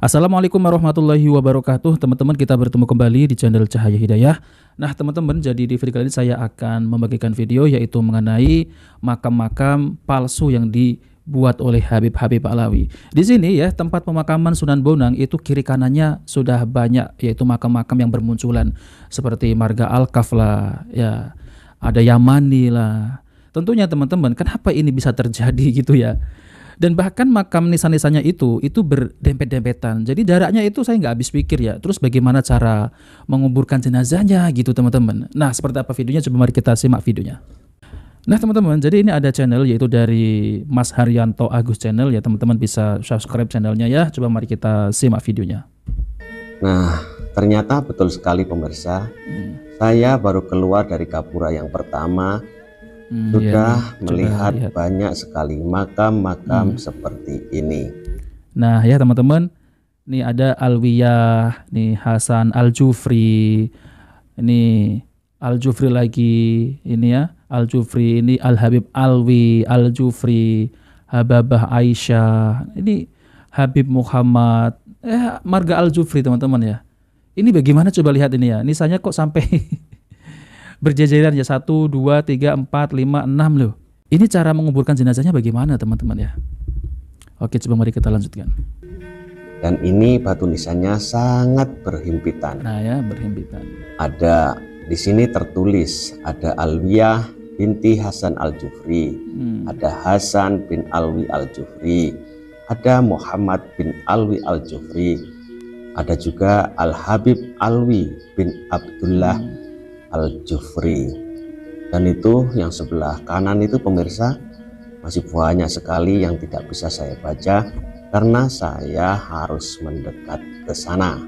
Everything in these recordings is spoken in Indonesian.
Assalamualaikum warahmatullahi wabarakatuh. Teman-teman, kita bertemu kembali di channel Cahaya Hidayah. Nah, teman-teman, jadi di video kali ini saya akan membagikan video yaitu mengenai makam-makam palsu yang dibuat oleh Habib Alawi. Di sini ya, tempat pemakaman Sunan Bonang itu kiri kanannya sudah banyak yaitu makam-makam yang bermunculan seperti Marga Al-Kaf lah, ya. Ada Yamani lah. Tentunya teman-teman, kenapa ini bisa terjadi gitu ya? Dan bahkan makam nisan-nisannya itu berdempet-dempetan. Jadi jaraknya itu saya nggak habis pikir ya. Terus bagaimana cara menguburkan jenazahnya gitu teman-teman. Nah, seperti apa videonya? Coba mari kita simak videonya. Nah teman-teman, jadi ini ada channel yaitu dari Mas Haryanto Agus Channel ya. Teman-teman bisa subscribe channelnya ya. Coba mari kita simak videonya. Nah, ternyata betul sekali pemirsa. Saya baru keluar dari gapura yang pertama. Sudah melihat banyak sekali makam-makam seperti ini. Nah ya teman-teman, ini ada Alwiyah, nih Hasan Al-Jufri, ini Al-Jufri lagi, ini ya Al-Jufri, ini Al-Habib Alwi, Al-Jufri, Hababah Aisyah, ini Habib Muhammad, Marga Al-Jufri teman-teman ya. Ini bagaimana coba lihat ini ya, nisanya kok sampai berjajaran ya 1, 2, 3, 4, 5, 6 loh. Ini cara menguburkan jenazahnya bagaimana teman-teman ya? Oke, coba mari kita lanjutkan. Dan ini batu nisannya sangat berhimpitan. Nah ya, berhimpitan. Ada di sini tertulis ada Alwiyah binti Hasan Al-Jufri, ada Hasan bin Alwi Al-Jufri, ada Muhammad bin Alwi Al-Jufri, ada juga Al-Habib Alwi bin Abdullah Al-Jufri. Dan itu yang sebelah kanan itu pemirsa masih banyak sekali yang tidak bisa saya baca karena saya harus mendekat ke sana.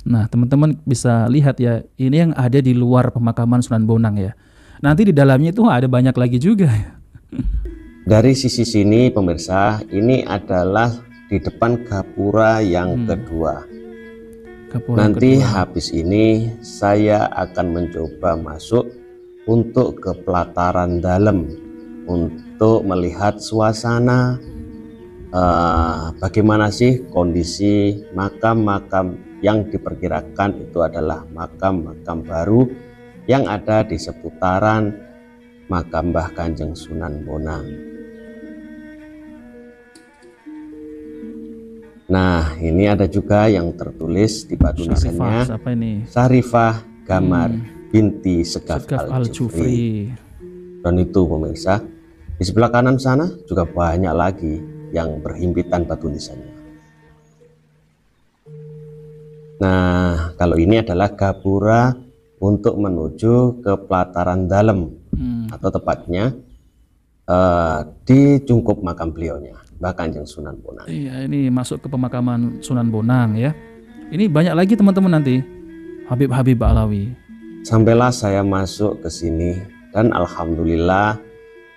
Nah teman-teman bisa lihat ya, ini yang ada di luar pemakaman Sunan Bonang ya. Nanti di dalamnya itu ada banyak lagi juga ya. Dari sisi sini pemirsa, ini adalah di depan gapura yang kedua. Nanti habis ini saya akan mencoba masuk untuk ke pelataran dalam untuk melihat suasana bagaimana sih kondisi makam-makam yang diperkirakan itu adalah makam-makam baru yang ada di seputaran makam Mbah Kanjeng Sunan Bonang. Nah, ini ada juga yang tertulis di batu nisannya Sarifah Gamar binti Segaf Al-Jufri. Dan itu pemirsa, di sebelah kanan sana juga banyak lagi yang berhimpitan batu nisannya. Nah, kalau ini adalah gapura untuk menuju ke pelataran dalam atau tepatnya di cungkup makam beliaunya, Mbah Kanjeng Sunan Bonang. Iya, ini masuk ke pemakaman Sunan Bonang ya. Ini banyak lagi teman-teman nanti Habib Alawi. Sampailah saya masuk ke sini dan alhamdulillah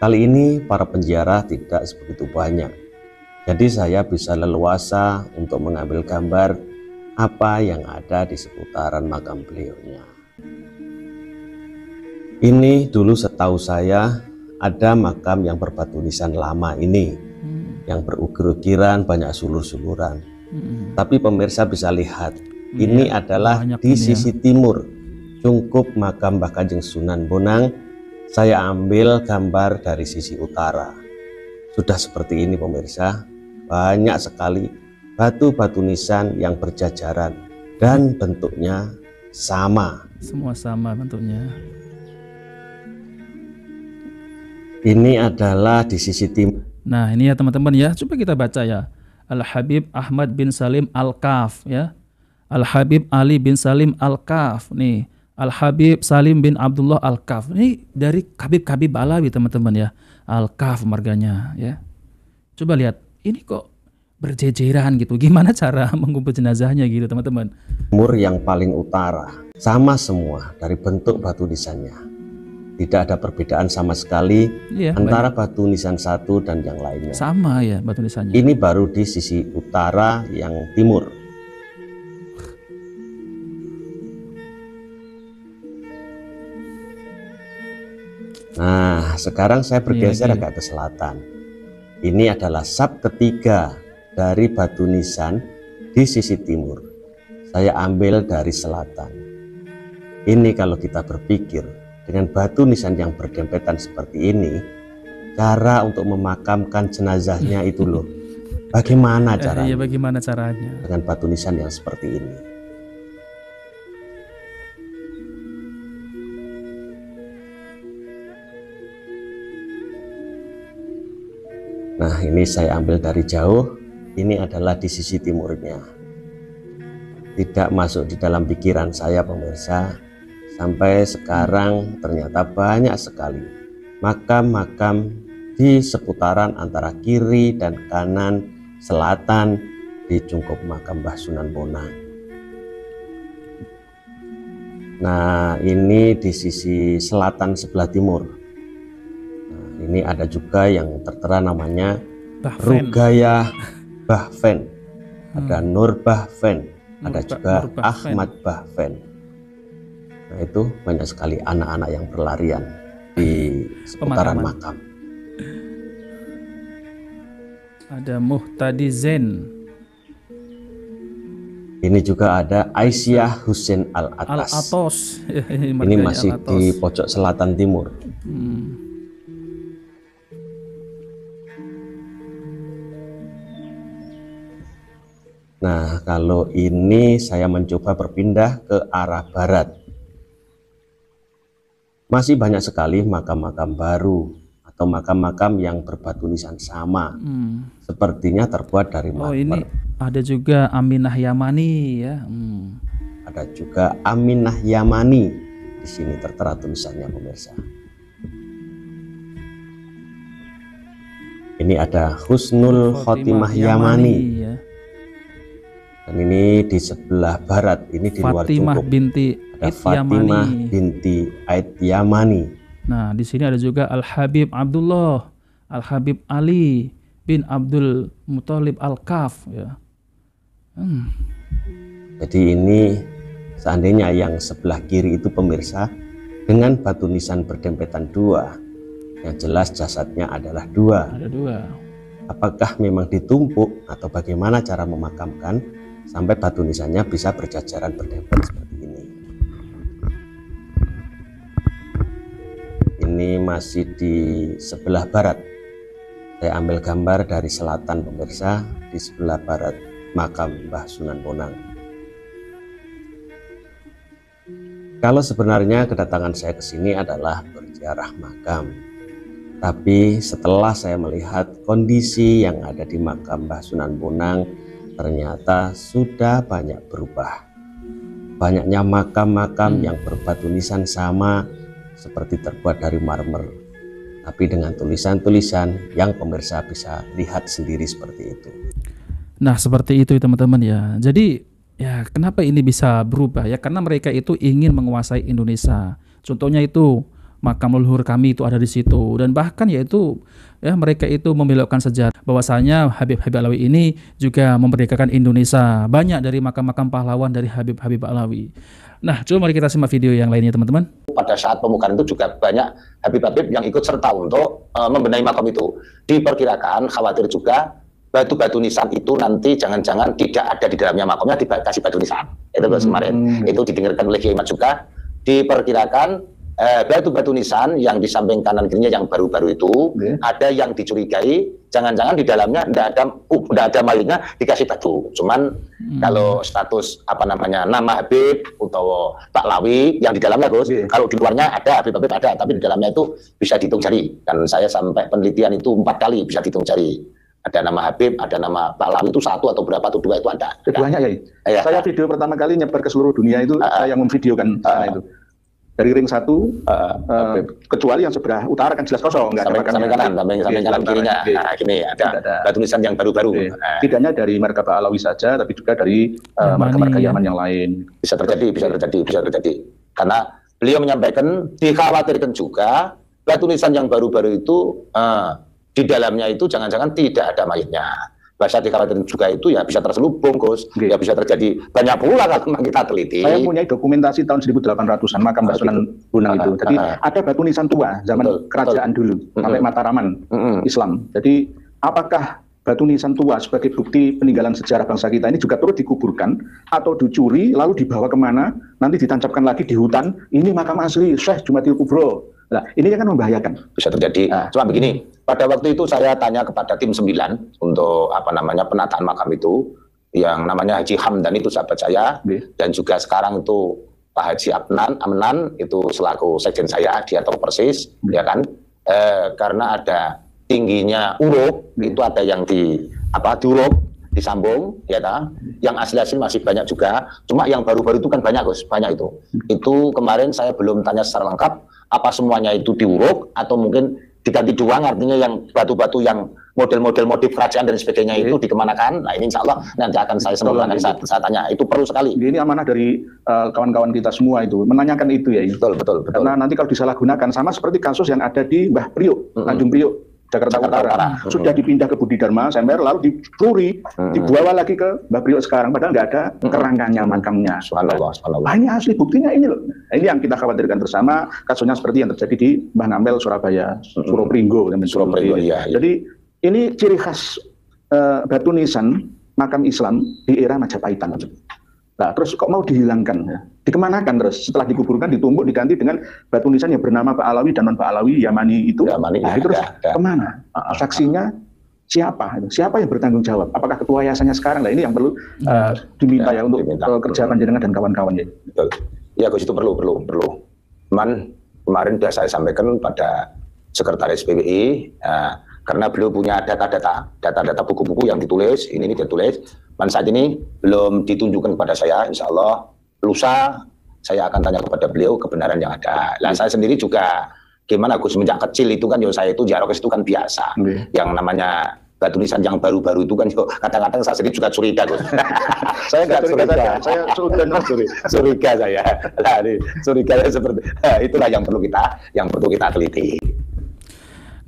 kali ini para penziarah tidak sebegitu banyak. Jadi saya bisa leluasa untuk mengambil gambar apa yang ada di seputaran makam beliaunya. Ini dulu setahu saya ada makam yang berbatu nisan lama ini yang berukir-ukiran banyak sulur-suluran. Tapi pemirsa bisa lihat ini adalah di sisi timur cungkup makam Mbah Kanjeng Sunan Bonang. Saya ambil gambar dari sisi utara. Sudah seperti ini pemirsa, banyak sekali batu-batu nisan yang berjajaran dan bentuknya sama. Semua sama bentuknya. Ini adalah di sisi timur. Nah ini ya teman-teman ya, coba kita baca ya. Al-Habib Ahmad bin Salim Al-Kaf ya. Al-Habib Ali bin Salim Al-Kaf nih. Al-Habib Salim bin Abdullah Al-Kaf. Ini dari Habib Alawi teman-teman ya. Al-Kaf marganya ya. Coba lihat, ini kok berjejeran gitu. Gimana cara mengumpul jenazahnya gitu teman-teman. Timur yang paling utara. Sama semua dari bentuk batu nisannya. Tidak ada perbedaan sama sekali antara batu nisan satu dan yang lainnya. Sama ya batu nisannya. Ini baru di sisi utara yang timur. Nah, sekarang saya bergeser agak ke selatan. Ini adalah sab ketiga dari batu nisan di sisi timur. Saya ambil dari selatan. Ini kalau kita berpikir dengan batu nisan yang berdempetan seperti ini, cara untuk memakamkan jenazahnya itu loh. Bagaimana caranya? Iya, bagaimana caranya? Dengan batu nisan yang seperti ini. Nah, ini saya ambil dari jauh. Ini adalah di sisi timurnya. Tidak masuk di dalam pikiran saya pemirsa. Sampai sekarang ternyata banyak sekali makam-makam di seputaran antara kiri dan kanan, selatan di Cungkup makam Mbah Sunan Bonang. Nah, ini di sisi selatan sebelah timur. Ini ada juga yang tertera namanya Rugayah Bahven, ada Nur Bahven, ada juga Ahmad Bahven. Nah, itu banyak sekali anak-anak yang berlarian di seputaran makam. Ada Muhtadi Zain. Ini juga ada Aisyah Husin Al-Atas. Ini masih di pojok selatan timur. Nah, kalau ini saya mencoba berpindah ke arah barat. Masih banyak sekali makam-makam baru atau makam-makam yang berbatu nisan sama. Sepertinya terbuat dari marmer. Oh, ini ada juga Aminah Yamani ya. Ada juga Aminah Yamani. Di sini tertera tulisannya pemirsa. Ini ada Husnul Khotimah Yamani. Ya. Dan ini di sebelah barat, ini di luar Cungkup. Binti ada Fatimah binti Aid Yamani. Nah, di sini ada juga Al Habib Abdullah, Al Habib Ali bin Abdul Muthalib Al Kaf ya. Jadi ini seandainya yang sebelah kiri itu pemirsa dengan batu nisan berdempetan dua, yang jelas jasadnya adalah dua. Ada dua. Apakah memang ditumpuk atau bagaimana cara memakamkan sampai batu nisannya bisa berjajaran berdempet seperti ini? Ini masih di sebelah barat. Saya ambil gambar dari selatan pemirsa, di sebelah barat makam Mbah Sunan Bonang. Kalau sebenarnya kedatangan saya ke sini adalah berziarah makam, tapi setelah saya melihat kondisi yang ada di makam Mbah Sunan Bonang, ternyata sudah banyak berubah. Banyaknya makam-makam yang berbatu nisan sama seperti terbuat dari marmer, tapi dengan tulisan-tulisan yang pemirsa bisa lihat sendiri seperti itu. Nah, seperti itu teman-teman ya. Jadi ya kenapa ini bisa berubah ya? Karena mereka itu ingin menguasai Indonesia. Contohnya itu makam leluhur kami itu ada di situ, dan bahkan yaitu ya mereka itu membelokkan sejarah bahwasanya Habib-Habib Alawi ini juga memerdekakan Indonesia. Banyak dari makam-makam pahlawan dari Habib-Habib Alawi. Nah, coba mari kita simak video yang lainnya teman-teman. Pada saat pembukaan itu juga banyak Habib-Habib yang ikut serta untuk membenahi makam itu. Diperkirakan khawatir juga batu-batu nisan itu nanti jangan-jangan tidak ada di dalamnya makamnya, dikasih batu nisan. Itu kemarin itu didengarkan oleh Kiai Mat juga. Diperkirakan batu-batu nisan yang di samping kanan kirinya yang baru-baru itu ada yang dicurigai, jangan-jangan di dalamnya tidak ada mayatnya, dikasih batu. Cuman kalau status nama Habib atau Pak Lawi yang di dalamnya Gus, kalau di luarnya ada Habib-Habib ada, tapi di dalamnya itu bisa dihitung jari. Dan saya sampai penelitian itu 4 kali bisa dihitung jari. Ada nama Habib, ada nama Pak Lawi itu 1 atau berapa atau 2 itu ada. Keduanya ya. Saya video pertama kali nyebar ke seluruh dunia itu saya yang memvideokan itu. Dari ring 1, kecuali yang sebelah utara kan jelas kosong, nggak ada samping kanan kirinya. Nah, gini ada batu nisan yang baru-baru. Tidak hanya dari marga Pak Alawi saja, tapi juga dari marga-marga Yaman yang lain. Bisa terjadi. Karena beliau menyampaikan dikhawatirkan juga batu nisan yang baru-baru itu di dalamnya itu jangan-jangan tidak ada mayatnya. Bahasa dikhawatirkan juga itu ya bisa terselubung Gus, ya bisa terjadi banyak pula kalau kita teliti. Saya punya dokumentasi tahun 1800-an makam Mbah Sunan Bonang itu. Jadi ada batu nisan tua zaman kerajaan dulu sampai Mataraman Islam. Jadi apakah batu nisan tua sebagai bukti peninggalan sejarah bangsa kita ini juga turut dikuburkan atau dicuri lalu dibawa kemana, nanti ditancapkan lagi di hutan, ini makam asli Syekh Jumadil Kubro. Nah, ini kan membahayakan. Bisa terjadi. Cuma begini, pada waktu itu saya tanya kepada tim 9 untuk penataan makam itu, yang namanya Haji Hamdan itu sahabat saya, dan juga sekarang itu Pak Haji Amnan itu selaku sekjen saya, dia tahu persis, ya kan, karena ada tingginya uruk, itu ada yang diuruk, disambung, ya ta? Yang asli-asli masih banyak juga, cuma yang baru-baru itu kan banyak Gus, banyak itu. Itu kemarin saya belum tanya secara lengkap, apa semuanya itu diuruk, atau mungkin diganti doang, artinya yang batu-batu yang model-model motif kerajaan dan sebagainya itu dikemanakan. Nah ini insya Allah nanti akan saya sempurnakan saya tanya, itu perlu sekali. Ini amanah dari kawan-kawan kita semua itu, menanyakan itu ya. Betul. Karena nanti kalau disalahgunakan, sama seperti kasus yang ada di Mbah Priok, Tanjung Priok, Jakarta Utara. Sudah dipindah ke Budi Dharma, Sember, lalu dicuri, dibawa lagi ke Mbah Priok sekarang, padahal nggak ada kerangkanya, makamnya. Subhanallah. Ini asli, buktinya ini loh. Nah, ini yang kita khawatirkan bersama, kasusnya seperti yang terjadi di Mbah Ngampel, Surabaya, Suropringgo. Iya. Jadi ini ciri khas batu nisan makam Islam di era Majapahitan. Nah, terus kok mau dihilangkan? Dikemanakan terus? Setelah dikuburkan, ditumbuk, diganti dengan batu nisan yang bernama Pak Alawi dan non Pak Alawi, Yamani itu. Itu terus kemana? Saksinya siapa? Siapa yang bertanggung jawab? Apakah ketua yayasannya sekarang? Nah, ini yang perlu diminta untuk kerja panjenengan dan kawan-kawannya. Betul. Ya, Gus, itu perlu. Cuman kemarin sudah saya sampaikan pada Sekretaris PBI, karena beliau punya data buku-buku yang ditulis, ini ditulis. Saat ini belum ditunjukkan kepada saya, insya Allah lusa saya akan tanya kepada beliau kebenaran yang ada. Nah, saya sendiri juga gimana Gus, semenjak kecil itu kan saya itu ziarah itu kan biasa. Yang namanya batu nisan yang baru-baru itu kan kadang-kadang saya sendiri juga curiga Gus. Saya nggak curiga, saya curiga saya. Nah, curiga seperti itulah yang perlu kita teliti.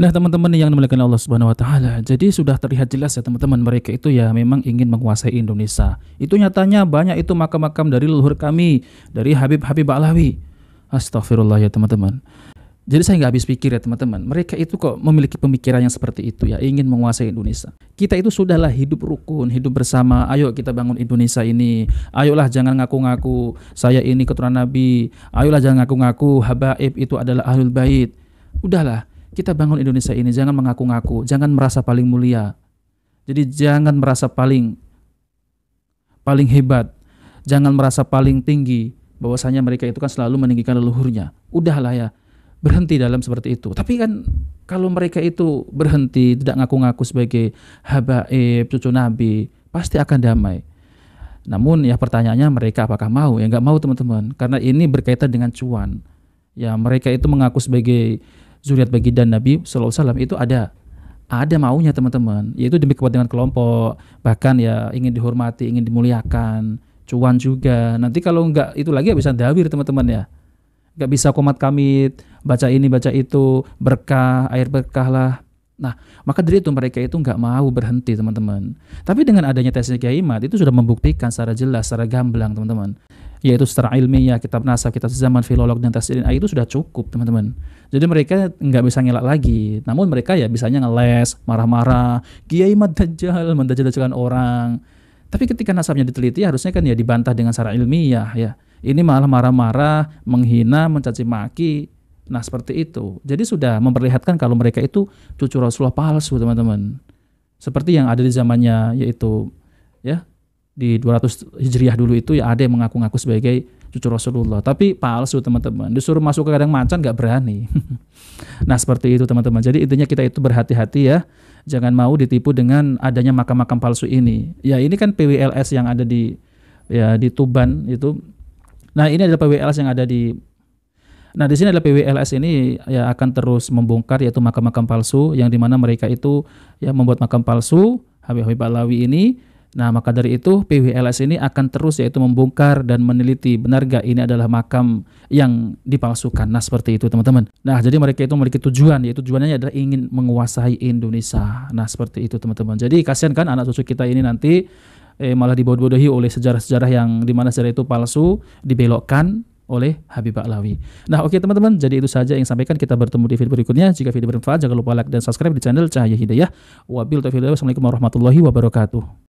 Nah teman-teman yang dimuliakan Allah Subhanahu Wa Taala, jadi sudah terlihat jelas ya teman-teman, mereka itu ya memang ingin menguasai Indonesia. Itu nyatanya banyak itu makam-makam dari leluhur kami, dari Habib-Habib Alawi. Astagfirullah ya teman-teman. Jadi saya nggak habis pikir ya teman-teman, mereka itu kok memiliki pemikiran yang seperti itu ya, ingin menguasai Indonesia. Kita itu sudahlah hidup rukun, hidup bersama, ayo kita bangun Indonesia ini. Ayolah jangan ngaku-ngaku saya ini keturunan Nabi, ayolah jangan ngaku-ngaku habaib itu adalah ahlul bait. Udahlah, kita bangun Indonesia ini, jangan mengaku-ngaku, jangan merasa paling mulia. Jadi jangan merasa paling hebat, jangan merasa paling tinggi, bahwasanya mereka itu kan selalu meninggikan leluhurnya. Udahlah ya, berhenti dalam seperti itu. Tapi kan kalau mereka itu berhenti, tidak ngaku-ngaku sebagai habaib, cucu Nabi, pasti akan damai. Namun ya pertanyaannya, mereka apakah mau? Ya nggak mau teman-teman, karena ini berkaitan dengan cuan. Ya mereka itu mengaku sebagai zuriat baginda Nabi SAW, itu ada maunya teman-teman, yaitu demi kepentingan kelompok, bahkan ya ingin dihormati, ingin dimuliakan, cuan juga. Nanti kalau enggak itu lagi bisa dawir teman-teman ya, enggak bisa komat kamit, baca ini baca itu, berkah, air berkah lah. Nah maka dari itu mereka itu enggak mau berhenti teman-teman. Tapi dengan adanya tes Kiai Imad itu sudah membuktikan secara jelas, secara gamblang teman-teman, yaitu secara ilmiah, kitab nasab, kitab zaman, filolog dan tafsir itu sudah cukup teman-teman. Jadi mereka nggak bisa ngelak lagi, namun mereka ya bisanya ngeles, marah-marah, Kiai Imad dajjal, mendajjal-dajjalkan orang. Tapi ketika nasabnya diteliti harusnya kan ya dibantah dengan secara ilmiah ya. Ini malah marah-marah, menghina, mencaci maki. Nah seperti itu. Jadi sudah memperlihatkan kalau mereka itu cucu Rasulullah palsu teman-teman. Seperti yang ada di zamannya, yaitu ya di 200 Hijriah dulu itu ya ada yang mengaku-ngaku sebagai cucu Rasulullah, tapi palsu teman-teman. Disuruh masuk ke kandang macan nggak berani. Nah seperti itu teman-teman. Jadi intinya kita itu berhati-hati ya, jangan mau ditipu dengan adanya makam-makam palsu ini. Ya ini kan PWLS yang ada di Tuban itu. Nah ini adalah PWLS yang ada di. Nah di sini adalah PWLS ini ya akan terus membongkar yaitu makam-makam palsu yang dimana mereka itu ya membuat makam palsu Habib-Habib Alawi ini. Nah maka dari itu PWLS ini akan terus yaitu membongkar dan meneliti benar gak ini adalah makam yang dipalsukan. Nah seperti itu teman-teman. Nah jadi mereka itu memiliki tujuan, yaitu tujuannya adalah ingin menguasai Indonesia. Nah seperti itu teman-teman. Jadi kasihan kan anak cucu kita ini nanti malah dibodoh-bodohi oleh sejarah-sejarah yang dimana sejarah itu palsu, dibelokkan oleh Habib Ba'lawi. Nah, oke teman-teman, jadi itu saja yang sampaikan. Kita bertemu di video berikutnya. Jika video bermanfaat, jangan lupa like dan subscribe di channel Cahaya Hidayah. Wabillahi taufiq wal hidayah. Wassalamualaikum warahmatullahi wabarakatuh.